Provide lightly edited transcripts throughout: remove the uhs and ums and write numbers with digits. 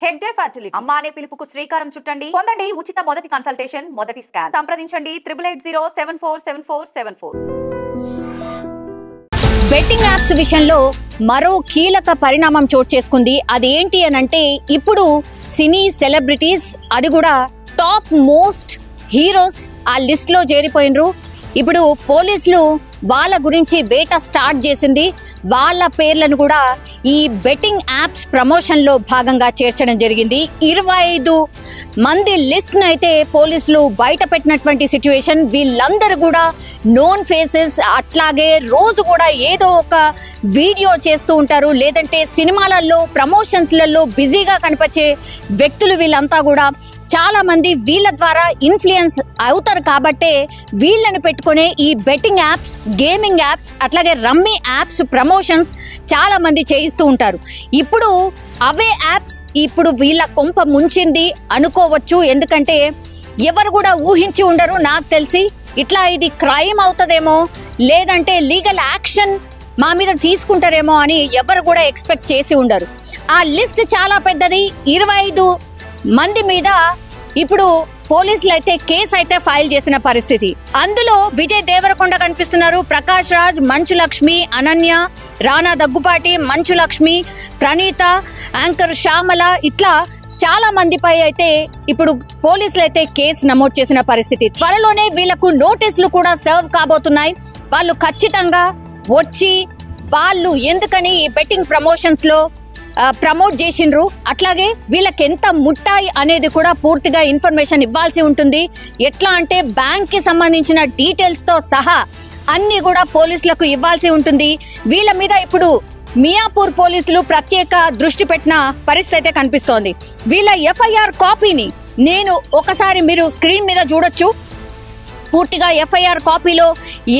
Hegde fertility అమ్మ అనే పిలుపుకు శ్రీకారం చుట్టండి. పొందండి ఉచిత మొదటి కన్సల్టేషన్, మొదటి స్కాన్. సంప్రదించండి 8880744474. బెట్టింగ్ యాప్స్ విషయంలో మరో కీలక పరిణామం చోటు చేసుకుంది. అదేంటి అనంటే ఇప్పుడు సినీ సెలబ్రిటీస్, అది కూడా టాప్ మోస్ట్ హీరోస్ ఆ లిస్ట్ లో చేరిపోయినరు. ఇప్పుడు పోలీసులు వాళ్ళ గురించి వేట స్టార్ట్ చేసింది. వాళ్ళ పేర్లను కూడా ఈ బెట్టింగ్ యాప్స్ ప్రమోషన్ లో భాగంగా చేర్చడం జరిగింది. 25 మంది లిస్ట్ ను అయితే పోలీసులు బయట పెట్టినటువంటి సిచ్యువేషన్. వీళ్ళందరూ కూడా నోన్ ఫేసెస్. అట్లాగే రోజు కూడా ఏదో ఒక వీడియో చేస్తూ ఉంటారు, లేదంటే సినిమాలలో ప్రమోషన్స్లలో బిజీగా కనిపించే వ్యక్తులు. వీళ్ళంతా కూడా చాలా మంది వీళ్ళ ద్వారా ఇన్ఫ్లుయెన్స్ అవుతారు కాబట్టే వీళ్ళని పెట్టుకునే ఈ బెట్టింగ్ యాప్స్, గేమింగ్ యాప్స్, అట్లాగే రమ్మీ యాప్స్ ప్రమోషన్స్ చాలా మంది చేయిస్తూ ఉంటారు. ఇప్పుడు అవే యాప్స్ ఇప్పుడు వీళ్ళ కొంప ముంచింది అనుకోవచ్చు. ఎందుకంటే ఎవరు కూడా ఊహించి ఉండరు. నాకు తెలిసి ఇట్లా ఇది క్రైమ్ అవుతుందేమో, లేదంటే లీగల్ యాక్షన్ మా మీద తీసుకుంటారేమో అని ఎవరు కూడా ఎక్స్పెక్ట్ చేసి ఉండరు. ఆ లిస్ట్ చాలా పెద్దది. 25 మంది మీద ఇప్పుడు పోలీసులు అయితే కేసు అయితే ఫైల్ చేసిన పరిస్థితి. అందులో విజయ్ దేవరకొండ కనిపిస్తున్నారు, ప్రకాష్ రాజ్, మంచు లక్ష్మి, అనన్య, రానా దగ్గుపాటి, మంచు లక్ష్మి, ప్రణీత, యాంకర్ శ్యామల, ఇట్లా చాలా మందిపై అయితే ఇప్పుడు పోలీసులు అయితే కేసు నమోదు చేసిన పరిస్థితి. త్వరలోనే వీళ్లకు నోటీసులు కూడా సర్వ్ కాబోతున్నాయి. వాళ్ళు ఖచ్చితంగా వచ్చి వాళ్ళు ఎందుకని ఈ బెట్టింగ్ ప్రమోషన్స్ లో ప్రమోట్ చేసిండ్రు, అట్లాగే వీళ్ళకి ఎంత ముట్టాయి అనేది కూడా పూర్తిగా ఇన్ఫర్మేషన్ ఇవ్వాల్సి ఉంటుంది. ఎట్లా అంటే బ్యాంక్ కి సంబంధించిన డీటెయిల్స్ తో సహా అన్ని కూడా పోలీసులకు ఇవ్వాల్సి ఉంటుంది. వీళ్ళ మీద ఇప్పుడు మియాపూర్ పోలీసులు ప్రత్యేక దృష్టి పెట్టిన పరిస్థితి అయితే కనిపిస్తోంది. వీళ్ళ ఎఫ్ఐఆర్ కాపీని నేను ఒకసారి మీరు స్క్రీన్ మీద చూడొచ్చు. పూర్తిగా ఎఫ్ఐఆర్ కాపీలో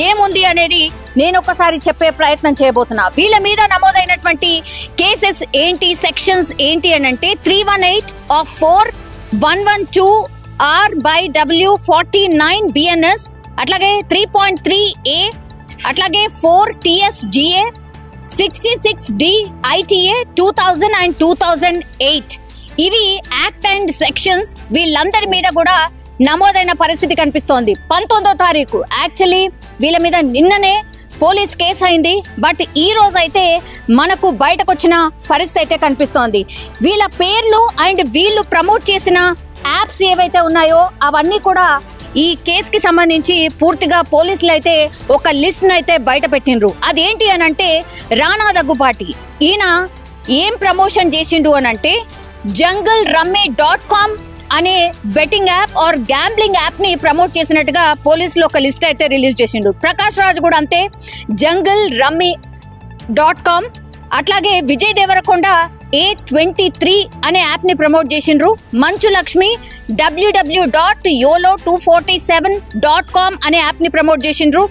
ఏముంది అనేది నేను ఒకసారి చెప్పే ప్రయత్నం చేయబోతున్నా. వీళ్ళ మీద నమోదైనటువంటి కేసెస్ ఏంటి, సెక్షన్స్ ఏంటి అని అంటే 318/412R/W49 BNS, అట్లాగే 3.3A, అట్లాగే 4 TSGA, 66D ITA 2000 and 2008. ఇవి యాక్ట్ అండ్ సెక్షన్స్. వీళ్ళందరి మీద కూడా నమోదైన పరిస్థితి కనిపిస్తోంది. 19వ తారీఖు యాక్చువల్లీ వీళ్ళ మీద నిన్ననే పోలీస్ కేసు అయింది. బట్ ఈ రోజు అయితే మనకు బయటకు వచ్చిన పరిస్థితి అయితే కనిపిస్తోంది. వీళ్ళ పేర్లు అండ్ వీళ్ళు ప్రమోట్ చేసిన యాప్స్ ఏవైతే ఉన్నాయో అవన్నీ కూడా ఈ కేసుకి సంబంధించి పూర్తిగా పోలీసులు అయితే ఒక లిస్ట్ అయితే బయట పెట్టిండ్రు. అదేంటి అనంటే రానా దగ్గుపాటి. ఈయన ఏం ప్రమోషన్ చేసిండు అనంటే jungle-rummy.com అనే betting app or gambling app ని ప్రమోట్ చేసినట్టుగా పోలీసులు ఒక లిస్ట్ అయితే రిలీజ్ చేసిండు. ప్రకాష్ రాజ్ కూడా అంతే, jungle-rummy.com. అట్లాగే విజయ్ దేవరకొండ A23 అనే యాప్ ని ప్రమోట్ చేసిండ్రు. మంచు లక్ష్మి www.yolo247.com అనే యాప్ ని ప్రమోట్ చేసిండ్రు.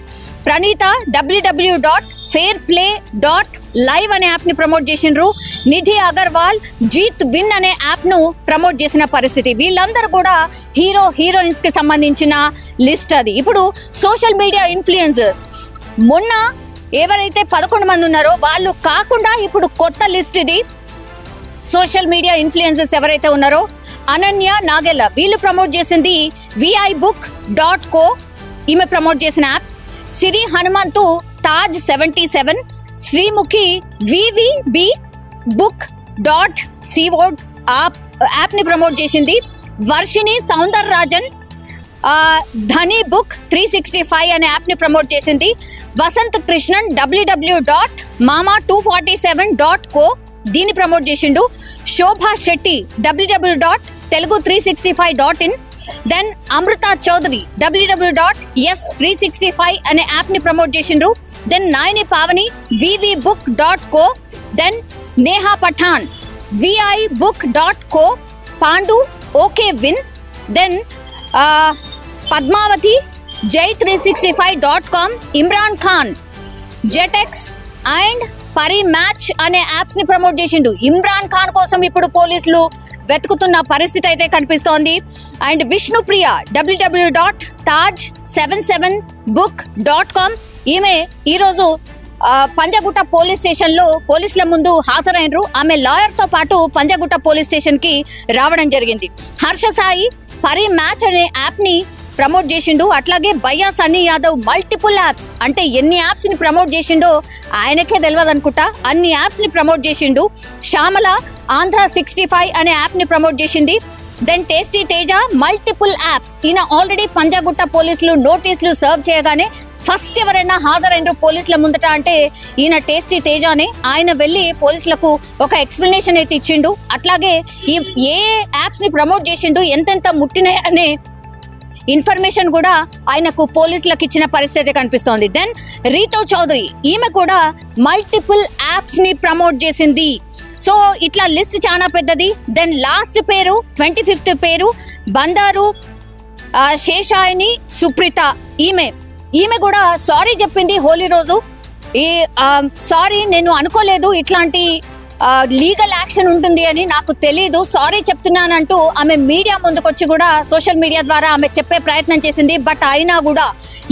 ప్రణీత www.fairplay.live అనే యాప్ ని ప్రమోట్ చేసిండ్రు. నిధి అగర్వాల్ జీత్ విన్ అనే యాప్ ను ప్రమోట్ చేసిన పరిస్థితి. వీళ్ళందరూ కూడా హీరోయిన్స్ కి సంబంధించిన లిస్ట్ అది. ఇప్పుడు సోషల్ మీడియా ఇన్ఫ్లుయెన్సర్స్ మొన్న ఎవరైతే 11 మంది ఉన్నారో వాళ్ళు కాకుండా ఇప్పుడు కొత్త లిస్ట్ ఇది. సోషల్ మీడియా ఇన్ఫ్లుయెన్సర్స్ ఎవరైతే ఉన్నారో అనన్య, నాగెల్ల, వీళ్ళు ప్రమోట్ చేసింది vibook.co, ఈమె ప్రమోట్ చేసిన app. Siri Hanumanthu Taj 77, Sreemukhi vvbbook.co app ని ప్రమోట్ చేసింది. వర్షిని సౌందర్ రాజన్ ధనీ బుక్ 365 అనే యాప్ ని ప్రమోట్ చేసింది. వసంత్ కృష్ణన్ www.mama247.co దీన్ని ప్రమోట్ చేసిండు. Shobha Shetty www.telugu365.in. Then Amrutha Chowdary www.yes365 అనే యాప్ ని ప్రమోట్ చేసిండ్రు. Then Nayani Pavani vvbook.co. Then Neha Pathan vibook.co, Pandu okay win. Then Padmavathi jay365.com, Imran Khan జెటెక్స్ అండ్ పరి మ్యాచ్ అనే యాప్స్ ని ప్రమోట్ చేసిండు. ఇమ్రాన్ ఖాన్ కోసం ఇప్పుడు పోలీసులు వెతుకుతున్న పరిస్థితి అయితే కనిపిస్తోంది. అండ్ విష్ణుప్రియ www.taj77book.com, ఈమె ఈరోజు పంజగుట్ట పోలీస్ స్టేషన్ లో పోలీసుల ముందు హాజరైనరు. ఆమె లాయర్ తో పాటు పంజగుట్ట పోలీస్ స్టేషన్ కి రావడం జరిగింది. హర్ష సాయి పరి మ్యాచ్ అనే యాప్ ని ప్రమోట్ చేసిండు. అట్లాగే భయ్యా సన్నీ యాదవ్ మల్టిపుల్ యాప్స్, అంటే ఎన్ని యాప్స్ ని ప్రమోట్ చేసిండో ఆయనకే తెలియదు అనుకుంటా, అన్ని యాప్స్ ని ప్రమోట్ చేసిండు. శ్యామల ఆంధ్ర 65 అనే యాప్ ని ప్రమోట్ చేసింది. Then tasty Teja multiple apps. ఈయన ఆల్రెడీ పంజాగుట్ట పోలీసులు నోటీసులు సర్వ్ చేయగానే ఫస్ట్ ఎవరైనా హాజరైనరు పోలీసుల ముందట అంటే ఈయన టేస్టీ తేజానే. ఆయన వెళ్ళి పోలీసులకు ఒక ఎక్స్ప్లెనేషన్ అయితే ఇచ్చిండు. అట్లాగే ఈ ఏ యాప్స్ ని ప్రమోట్ చేసిండు, ఎంతెంత ముట్టినాయి అనే ఇన్ఫర్మేషన్ కూడా ఆయనకు పోలీసులకు ఇచ్చిన పరిస్థితి కనిపిస్తోంది. దెన్ రీతూ చౌదరి, ఈమె కూడా మల్టిపుల్ యాప్స్ ని ప్రమోట్ చేసింది. సో ఇట్లా లిస్ట్ చాలా పెద్దది. దెన్ లాస్ట్ పేరు 25th పేరు బండారు శేషాయిని సుప్రీత. ఈమె కూడా సారీ చెప్పింది హోలీ రోజు. సారీ, నేను అనుకోలేదు ఇట్లాంటి లీగల్ యాక్షన్ ఉంటుంది అని, నాకు తెలీదు, సారీ చెప్తున్నానంటూ ఆమె మీడియా ముందుకొచ్చి కూడా సోషల్ మీడియా ద్వారా ఆమె చెప్పే ప్రయత్నం చేసింది. బట్ అయినా కూడా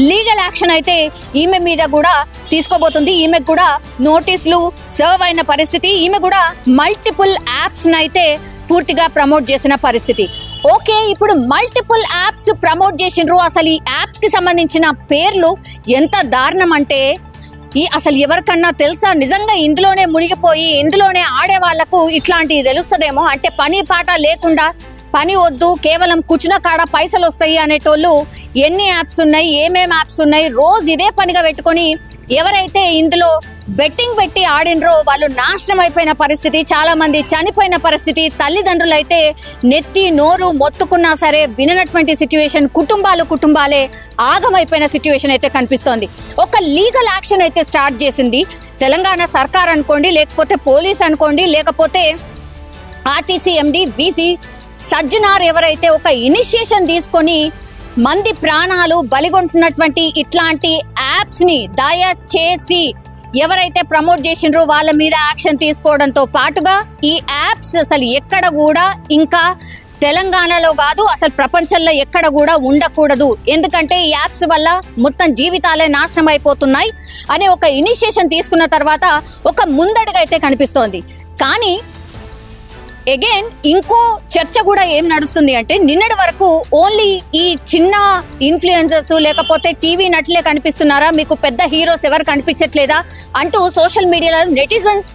లీగల్ యాక్షన్ అయితే ఈమె మీద కూడా తీసుకోబోతుంది. ఈమెకు కూడా నోటీసులు సర్వ్ అయిన పరిస్థితి. ఈమె కూడా మల్టిపుల్ యాప్స్ అయితే పూర్తిగా ప్రమోట్ చేసిన పరిస్థితి. ఓకే, ఇప్పుడు మల్టిపుల్ యాప్స్ ప్రమోట్ చేసిండ్రు. అసలు ఈ యాప్స్ కి సంబంధించిన పేర్లు ఎంత దారుణం అంటే అసలు ఎవరికన్నా తెలుసా? నిజంగా ఇందులోనే మునిగిపోయి ఇందులోనే ఆడే వాళ్లకు ఇట్లాంటివి తెలుస్తుందేమో. అంటే పని పాట లేకుండా, పని వద్దు కేవలం కూర్చున్న కాడ పైసలు వస్తాయి అనేటోళ్ళు ఎన్ని యాప్స్ ఉన్నాయి, ఏమేమి యాప్స్ ఉన్నాయి, రోజు ఇదే పనిగా పెట్టుకొని ఎవరైతే ఇందులో బెట్టింగ్ పెట్టి ఆడినరో వాళ్ళు నాశనం అయిపోయిన పరిస్థితి, చాలా మంది చనిపోయిన పరిస్థితి, తల్లిదండ్రులు అయితే నెత్తి నోరు మొత్తుకున్నా సరే విననటువంటి సిచ్యువేషన్, కుటుంబాలే ఆగమైపోయిన సిచ్యువేషన్ అయితే కనిపిస్తోంది. ఒక లీగల్ యాక్షన్ అయితే స్టార్ట్ చేసింది తెలంగాణ సర్కార్ అనుకోండి, లేకపోతే పోలీస్ అనుకోండి, లేకపోతే ఆర్టీసీ ఎండి వీసీ సజ్జనార్ ఎవరైతే ఒక ఇనిషియేషన్ తీసుకొని మంది ప్రాణాలు బలిగొంటున్నటువంటి ఇట్లాంటి యాప్స్ ని దయచేసి ఎవరైతే ప్రమోట్ చేసిండ్రో వాళ్ళ మీద యాక్షన్ తీసుకోవడంతో పాటుగా ఈ యాప్స్ అసలు ఎక్కడ కూడా ఇంకా తెలంగాణలో కాదు అసలు ప్రపంచంలో ఎక్కడ కూడా ఉండకూడదు. ఎందుకంటే ఈ యాప్స్ వల్ల మొత్తం జీవితాలే నాశనం అయిపోతున్నాయి అనే ఒక ఇనిషియేషన్ తీసుకున్న తర్వాత ఒక ముందడుగు అయితే కనిపిస్తోంది. కానీ అగైన్ ఇంకో చర్చ కూడా ఏం నడుస్తుంది అంటే, నిన్నటి వరకు ఓన్లీ ఈ చిన్న ఇన్ఫ్లుయెన్సర్స్ లేకపోతే టీవీ నటులే కనిపిస్తున్నారా, మీకు పెద్ద హీరోస్ ఎవరు కనిపించట్లేదా అంటూ సోషల్ మీడియాలో నెటిజన్స్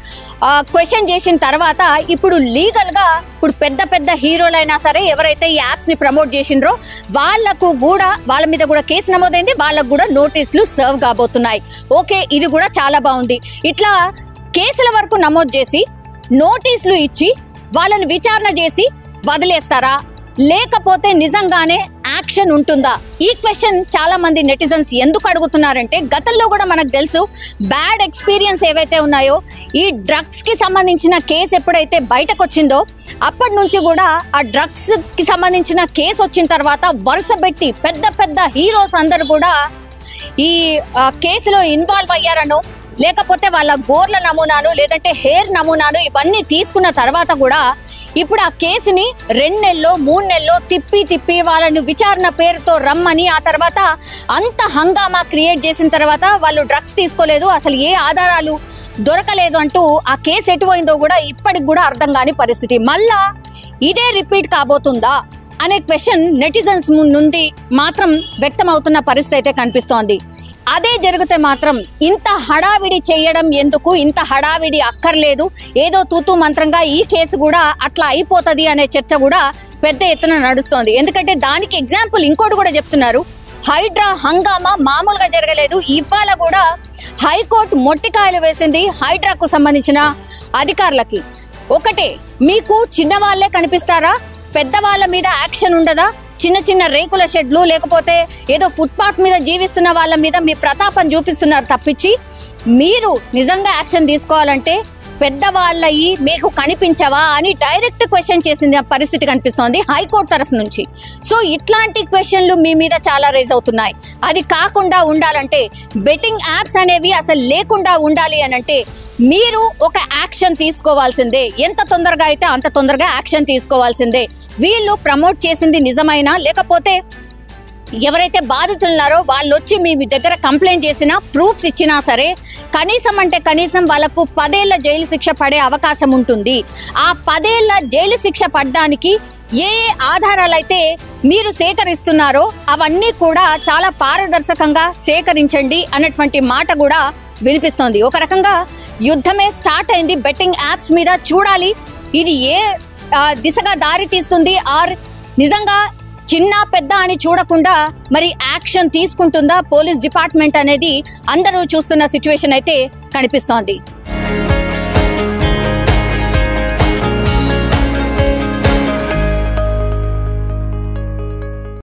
క్వశ్చన్ చేసిన తర్వాత ఇప్పుడు లీగల్ గా ఇప్పుడు పెద్ద హీరోలైనా సరే ఎవరైతే ఈ యాప్స్ ని ప్రమోట్ చేసిండ్రో వాళ్ళకు కూడా వాళ్ళ మీద కూడా కేసు నమోదైంది, వాళ్ళకు కూడా నోటీసులు సర్వ్ కాబోతున్నాయి. ఓకే, ఇది కూడా చాలా బాగుంది. ఇట్లా కేసుల వరకు నమోదు చేసి నోటీసులు ఇచ్చి వాళ్ళని విచారణ చేసి వదిలేస్తారా, లేకపోతే నిజంగానే యాక్షన్ ఉంటుందా? ఈ క్వశ్చన్ చాలా మంది నెటిజన్స్ ఎందుకు అడుగుతున్నారంటే, గతంలో కూడా మనకు తెలుసు బ్యాడ్ ఎక్స్పీరియన్స్ ఏవైతే ఉన్నాయో, ఈ డ్రగ్స్ కి సంబంధించిన కేసు ఎప్పుడైతే బయటకు వచ్చిందో అప్పటి నుంచి కూడా ఆ డ్రగ్స్ కి సంబంధించిన కేసు వచ్చిన తర్వాత వరుస పెట్టి పెద్ద హీరోస్ అందరు కూడా ఈ కేసులో ఇన్వాల్వ్ అయ్యారనో, లేకపోతే వాళ్ళ గోర్ల నమూనాను లేదంటే హెయిర్ నమూనాను ఇవన్నీ తీసుకున్న తర్వాత కూడా ఇప్పుడు ఆ కేసుని 2 నెలల్లో 3 నెలల్లో తిప్పి వాళ్ళని విచారణ పేరుతో రమ్మని, ఆ తర్వాత అంత హంగామా క్రియేట్ చేసిన తర్వాత వాళ్ళు డ్రగ్స్ తీసుకోలేదు, అసలు ఏ ఆధారాలు దొరకలేదు అంటూ ఆ కేసు ఎటుపోయిందో కూడా ఇప్పటికి కూడా అర్థం కాని పరిస్థితి. మళ్ళా ఇదే రిపీట్ కాబోతుందా అనే క్వశ్చన్ నెటిజన్స్ నుండి మాత్రం వ్యక్తం అవుతున్న పరిస్థితి అయితే కనిపిస్తోంది. అదే జరిగితే మాత్రం ఇంత హడావిడి చేయడం ఎందుకు, ఇంత హడావిడి అక్కర్లేదు, ఏదో తూతూ మంత్రంగా ఈ కేసు కూడా అట్లా అయిపోతుంది అనే చర్చ కూడా పెద్ద ఎత్తున నడుస్తోంది. ఎందుకంటే దానికి ఎగ్జాంపుల్ ఇంకోటి కూడా చెప్తున్నారు, హైడ్రా హంగామా మామూలుగా జరగలేదు. ఇవాళ కూడా హైకోర్టు మొట్టికాయలు వేసింది హైడ్రాకు సంబంధించిన అధికారులకి. ఒకటే, మీకు చిన్నవాళ్లే కనిపిస్తారా, పెద్దవాళ్ళ మీద యాక్షన్ ఉండదా? చిన్న రేకుల షెడ్లు లేకపోతే ఏదో ఫుట్పాత్ మీద జీవిస్తున్న వాళ్ళ మీద మీ ప్రతాపం చూపిస్తున్నారు తప్పించి, మీరు నిజంగా యాక్షన్ తీసుకోవాలంటే పెద్దవాళ్ళయి మీకు కనిపించవా అని డైరెక్ట్ క్వశ్చన్ చేసింది ఆ పరిస్థితి కనిపిస్తోంది హైకోర్టు తరఫు నుంచి. సో ఇట్లాంటి క్వశ్చన్లు మీ మీద చాలా రేజ్ అవుతున్నాయి. అది కాకుండా ఉండాలంటే, బెట్టింగ్ యాప్స్ అనేవి అసలు లేకుండా ఉండాలి అని అంటే మీరు ఒక యాక్షన్ తీసుకోవాల్సిందే. ఎంత తొందరగా అయితే అంత తొందరగా యాక్షన్ తీసుకోవాల్సిందే. వీళ్ళు ప్రమోట్ చేసింది నిజమైనా, లేకపోతే ఎవరైతే బాధితులు ఉన్నారో వాళ్ళు వచ్చి మీ దగ్గర కంప్లైంట్ చేసినా ప్రూఫ్స్ ఇచ్చినా సరే కనీసం అంటే కనీసం వాళ్ళకు 10 ఏళ్ల జైలు శిక్ష పడే అవకాశం ఉంటుంది. ఆ 10 ఏళ్ల జైలు శిక్ష పడడానికి ఏ ఆధారాలు అయితే మీరు సేకరిస్తున్నారో అవన్నీ కూడా చాలా పారదర్శకంగా సేకరించండి అన్నటువంటి మాట కూడా వినిపిస్తోంది. ఒక రకంగా యుద్ధమే స్టార్ట్ అయింది బెట్టింగ్ యాప్స్ మీద. చూడాలి ఇది ఏ దిశగా దారి తీస్తుంది, ఆర్ నిజంగా చిన్న పెద్ద అని చూడకుండా మరి యాక్షన్ తీసుకుంటుందా పోలీస్ డిపార్ట్మెంట్ అనేది అందరూ చూస్తున్న సిచ్యువేషన్ అయితే కనిపిస్తోంది.